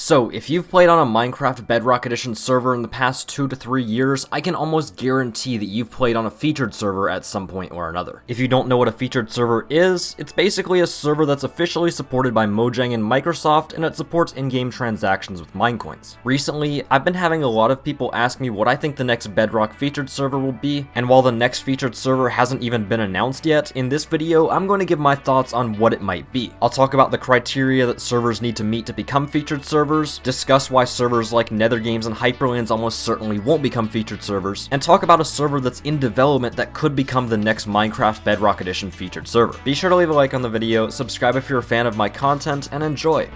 So, if you've played on a Minecraft Bedrock Edition server in the past 2 to 3 years, I can almost guarantee that you've played on a featured server at some point or another. If you don't know what a featured server is, it's basically a server that's officially supported by Mojang and Microsoft, and it supports in-game transactions with Minecoins. Recently, I've been having a lot of people ask me what I think the next Bedrock featured server will be, and while the next featured server hasn't even been announced yet, in this video, I'm going to give my thoughts on what it might be. I'll talk about the criteria that servers need to meet to become featured servers, discuss why servers like NetherGames and HyperLands almost certainly won't become featured servers, and talk about a server that's in development that could become the next Minecraft Bedrock Edition featured server. Be sure to leave a like on the video, subscribe if you're a fan of my content, and enjoy!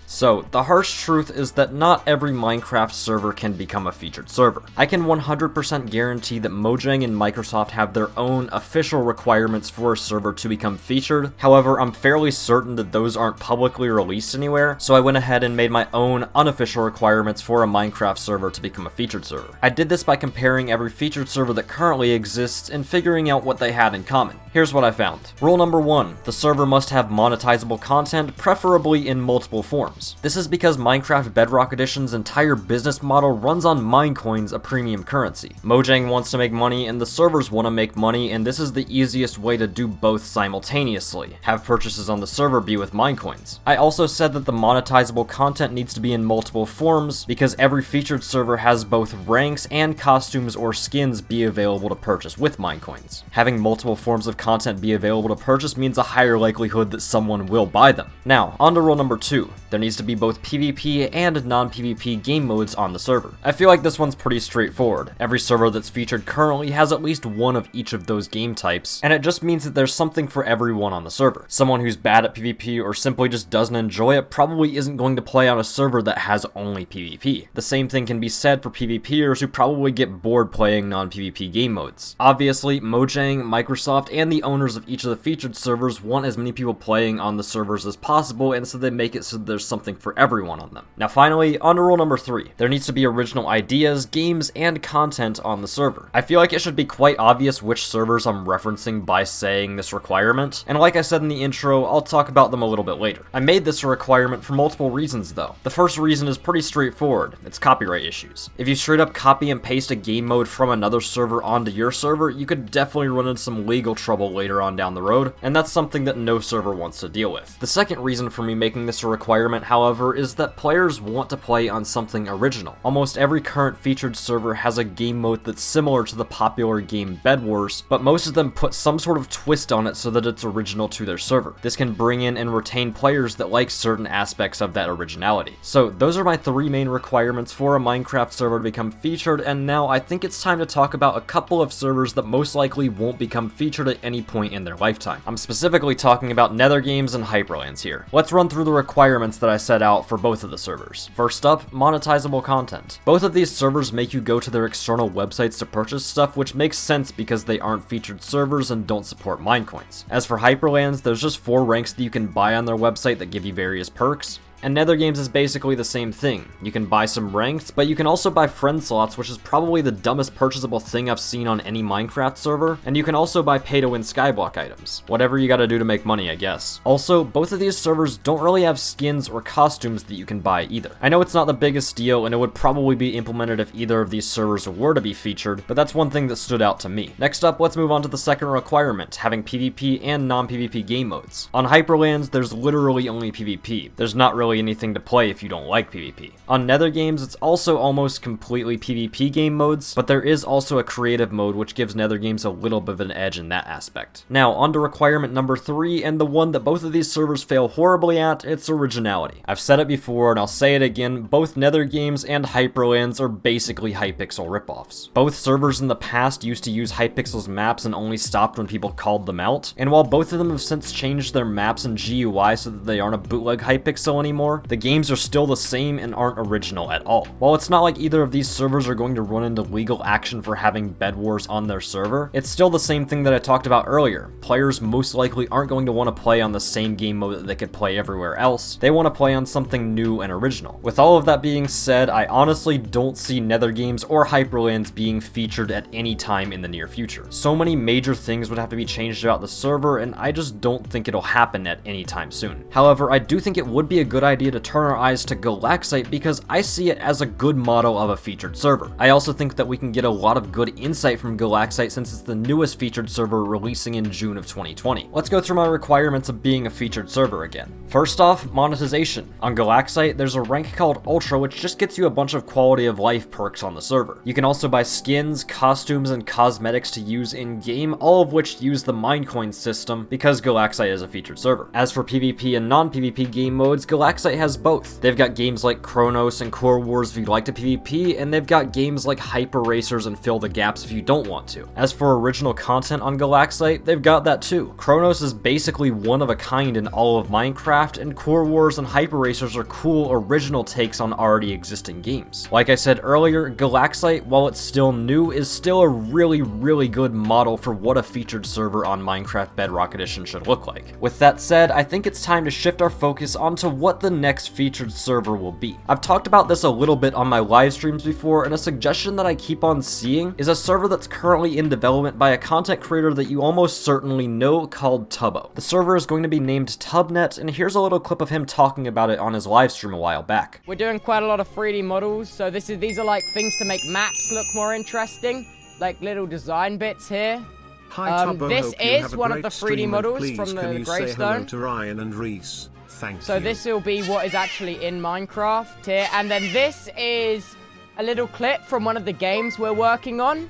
So, the harsh truth is that not every Minecraft server can become a featured server. I can 100% guarantee that Mojang and Microsoft have their own official requirements for a server to become featured. However, I'm fairly certain that those aren't publicly released anywhere, so I went ahead and made my own unofficial requirements for a Minecraft server to become a featured server. I did this by comparing every featured server that currently exists and figuring out what they had in common. Here's what I found. Rule number 1, the server must have monetizable content, preferably in multiple forms. This is because Minecraft Bedrock Edition's entire business model runs on Minecoins, a premium currency. Mojang wants to make money and the servers want to make money, and this is the easiest way to do both simultaneously. Have purchases on the server be with Minecoins. I also said that the monetizable content needs to be in multiple forms because every featured server has both ranks and costumes or skins be available to purchase with Minecoins. Having multiple forms of content be available to purchase means a higher likelihood that someone will buy them. Now, on to rule number 2. There needs to be both PvP and non-PvP game modes on the server. I feel like this one's pretty straightforward. Every server that's featured currently has at least one of each of those game types, and it just means that there's something for everyone on the server. Someone who's bad at PvP or simply just doesn't enjoy it probably isn't going to play on a server that has only PvP. The same thing can be said for PvPers who probably get bored playing non-PvP game modes. Obviously, Mojang, Microsoft, and the owners of each of the featured servers want as many people playing on the servers as possible, and so they make it so there's something for everyone on them. Now finally, on to rule number 3. There needs to be original ideas, games, and content on the server. I feel like it should be quite obvious which servers I'm referencing by saying this requirement, and like I said in the intro, I'll talk about them a little bit later. I made this a requirement for multiple reasons though. The first reason is pretty straightforward. It's copyright issues. If you straight up copy and paste a game mode from another server onto your server, you could definitely run into some legal trouble later on down the road, and that's something that no server wants to deal with. The second reason for me making this a requirement, however, is that players want to play on something original. Almost every current featured server has a game mode that's similar to the popular game Bed Wars, but most of them put some sort of twist on it so that it's original to their server. This can bring in and retain players that like certain aspects of that originality. So those are my 3 main requirements for a Minecraft server to become featured, and now I think it's time to talk about a couple of servers that most likely won't become featured at any point in their lifetime. I'm specifically talking about NetherGames and HyperLands here. Let's run through the requirements that I set out for both of the servers. First up, monetizable content. Both of these servers make you go to their external websites to purchase stuff, which makes sense because they aren't featured servers and don't support Minecoins. As for HyperLands, there's just 4 ranks that you can buy on their website that give you various perks. And NetherGames is basically the same thing. You can buy some ranks, but you can also buy friend slots, which is probably the dumbest purchasable thing I've seen on any Minecraft server, and you can also buy pay-to-win skyblock items. Whatever you gotta do to make money, I guess. Also, both of these servers don't really have skins or costumes that you can buy either. I know it's not the biggest deal, and it would probably be implemented if either of these servers were to be featured, but that's one thing that stood out to me. Next up, let's move on to the second requirement, having PvP and non-PvP game modes. On HyperLands, there's literally only PvP. There's not really anything to play if you don't like PvP. On NetherGames, it's also almost completely PvP game modes, but there is also a creative mode which gives NetherGames a little bit of an edge in that aspect. Now, on to requirement number 3, and the one that both of these servers fail horribly at, it's originality. I've said it before, and I'll say it again, both NetherGames and HyperLands are basically Hypixel ripoffs. Both servers in the past used to use Hypixel's maps and only stopped when people called them out, and while both of them have since changed their maps and GUI so that they aren't a bootleg Hypixel anymore, anymore, the games are still the same and aren't original at all. While it's not like either of these servers are going to run into legal action for having Bed Wars on their server, it's still the same thing that I talked about earlier. Players most likely aren't going to want to play on the same game mode that they could play everywhere else. They want to play on something new and original. With all of that being said, I honestly don't see NetherGames or HyperLands being featured at any time in the near future. So many major things would have to be changed about the server, and I just don't think it'll happen at any time soon. However, I do think it would be a good idea to turn our eyes to Galaxite because I see it as a good model of a featured server. I also think that we can get a lot of good insight from Galaxite since it's the newest featured server releasing in June of 2020. Let's go through my requirements of being a featured server again. First off, monetization. On Galaxite, there's a rank called Ultra which just gets you a bunch of quality of life perks on the server. You can also buy skins, costumes, and cosmetics to use in-game, all of which use the Minecoin system because Galaxite is a featured server. As for PvP and non-PvP game modes, Galaxite has both. They've got games like Chronos and Core Wars if you'd like to PvP, and they've got games like Hyper Racers and Fill the Gaps if you don't want to. As for original content on Galaxite, they've got that too. Chronos is basically one of a kind in all of Minecraft, and Core Wars and Hyper Racers are cool original takes on already existing games. Like I said earlier, Galaxite, while it's still new, is still a really good model for what a featured server on Minecraft Bedrock Edition should look like. With that said, I think it's time to shift our focus onto what the next featured server will be. I've talked about this a little bit on my live streams before, and a suggestion that I keep on seeing is a server that's currently in development by a content creator that you almost certainly know called Tubbo. The server is going to be named TubNet, and here's a little clip of him talking about it on his live stream a while back. We're doing quite a lot of 3D models, so these are like things to make maps look more interesting, like little design bits here. Hi, Tubbo, this is one of the 3D models from the gravestone. To Ryan and Reese. Thank you. So this will be what is actually in Minecraft here, and then this is a little clip from one of the games we're working on,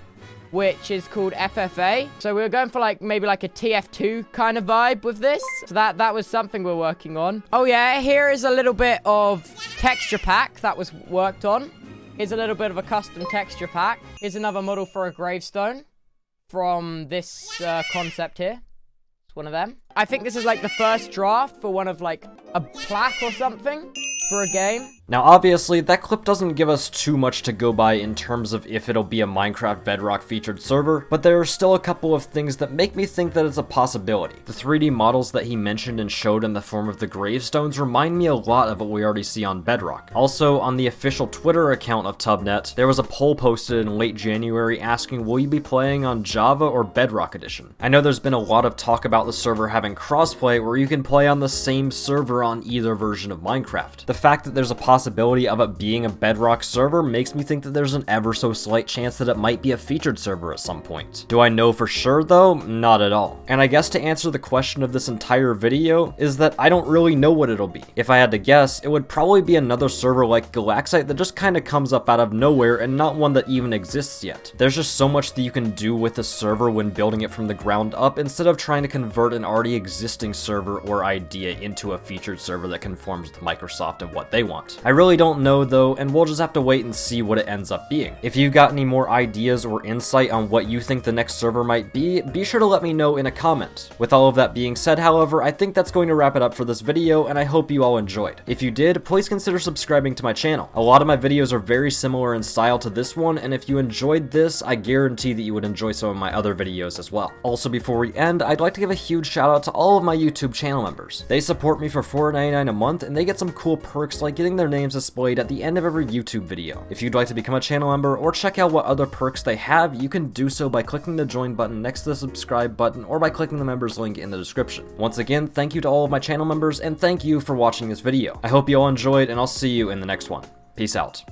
which is called FFA. So we were going for maybe like a TF2 kind of vibe with this. So that was something we're working on. Oh yeah, here is a little bit of texture pack that was worked on. Here's a little bit of a custom texture pack. Here's another model for a gravestone from this concept here. It's one of them. I think this is like the first draft for one of like a plaque or something for a game. Now obviously, that clip doesn't give us too much to go by in terms of if it'll be a Minecraft Bedrock featured server, but there are still a couple of things that make me think that it's a possibility. The 3D models that he mentioned and showed in the form of the gravestones remind me a lot of what we already see on Bedrock. Also, on the official Twitter account of TubNet, there was a poll posted in late January asking, will you be playing on Java or Bedrock Edition? I know there's been a lot of talk about the server having crossplay where you can play on the same server on either version of Minecraft. The fact that there's a possibility of it being a Bedrock server makes me think that there's an ever so slight chance that it might be a featured server at some point. Do I know for sure though? Not at all. And I guess to answer the question of this entire video is that I don't really know what it'll be. If I had to guess, it would probably be another server like Galaxite that just kind of comes up out of nowhere and not one that even exists yet. There's just so much that you can do with a server when building it from the ground up instead of trying to convert an already existing server or idea into a featured server that conforms with Microsoft and what they want. I really don't know though, and we'll just have to wait and see what it ends up being. If you've got any more ideas or insight on what you think the next server might be sure to let me know in a comment. With all of that being said, however, I think that's going to wrap it up for this video, and I hope you all enjoyed. If you did, please consider subscribing to my channel. A lot of my videos are very similar in style to this one, and if you enjoyed this, I guarantee that you would enjoy some of my other videos as well. Also, before we end, I'd like to give a huge shout out to all of my YouTube channel members. They support me for $4.99 a month, and they get some cool perks like getting their names displayed at the end of every YouTube video. If you'd like to become a channel member or check out what other perks they have, you can do so by clicking the join button next to the subscribe button or by clicking the members link in the description. Once again, thank you to all of my channel members, and thank you for watching this video. I hope you all enjoyed, and I'll see you in the next one. Peace out.